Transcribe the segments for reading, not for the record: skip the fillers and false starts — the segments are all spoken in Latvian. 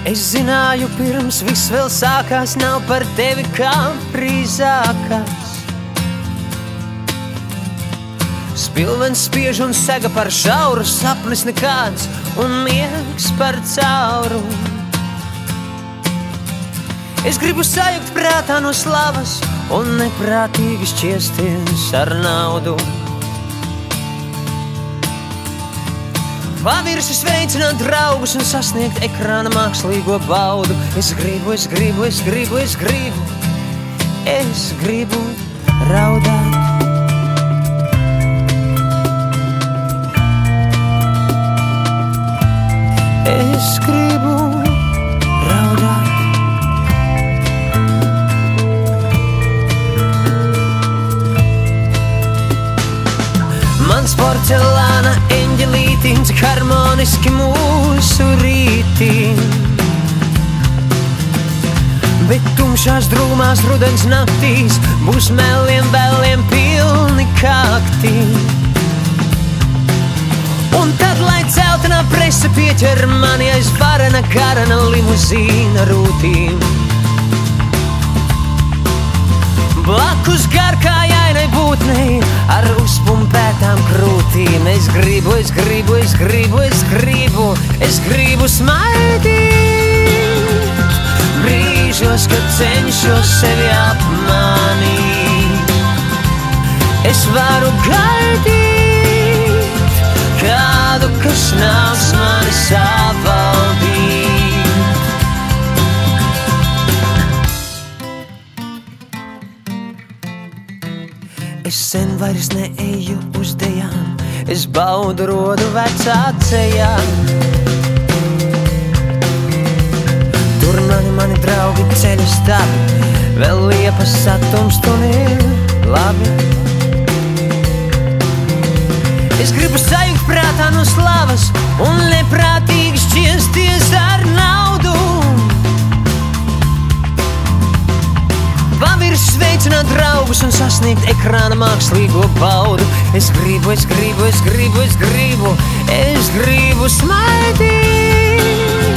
Es zināju pirms viss vēl sākās, nav par tevi kā frīzākās. Spilvens spiež un sega par šauru, sapnis nekāds un miegs par caurumu. Es gribu sajukt prātā no slavas un neprātīgi šķiesties ar naudu. Pavirši sveicināt draugus un sasniegt ekrāna mākslīgo baudu. Es gribu raudāt. Es gribu raudāt. Mans porcelāna eņģelītiņ, cik harmoniski mūsu rītiņ. Bet tumšās drūmās rudens naktīs būs meliem vēliem pilni kakti. Un tad, lai celtenā presa pieķer mani aiz varena garana limuzīna rūtīm. Blakus garkājainai būtnei ar uzpumpētām krūtīm. Es gribu smaidīt brīžos, kad cenšos sevi apmanīt. Es varu gaidīt kādu, kas nāks mani savaldīt. Es sen vairs neeju uz dejām, es baudu rodu vecā cejā. Tur mani draugi ceļa stabi, vēl liepas satumst un ir labi. Es gribu sajukt prātā no slavas un neprātīgi šķiesties ar naudu. Pavirši sveicināt draugus un sasniegt ekrāna mākslīgo baudu. Es gribu smaidīt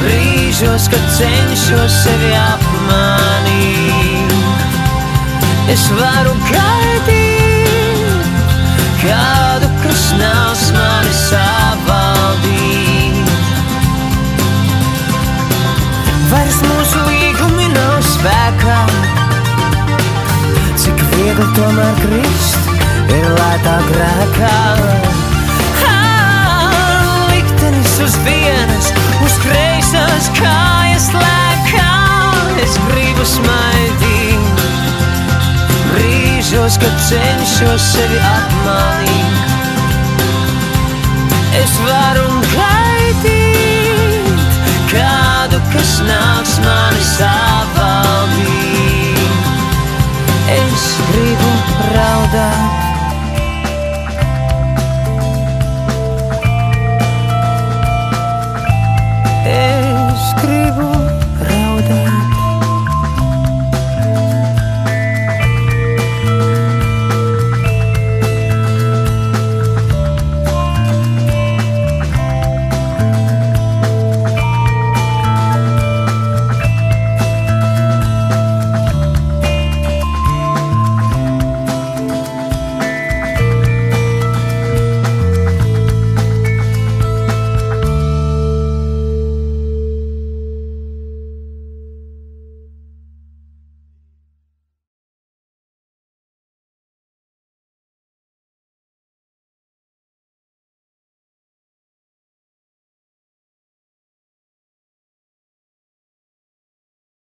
brīžos, kad cenšos sevi apmanīt. Es varu gaidīt kādu, kas nāks mani savaldīt. Vairs mūsu līgumi nav spēkā, cik viegli tomēr krist ir lētāk grēkā. Liktenis uz vienas, uz kreisās kājas lēkā. Es gribu smaidīt brīžos, kad cenšos sevi apmanīt. Es varu gaidīt kādu, kas nāks mani savaldīt. Es gribu raudāt.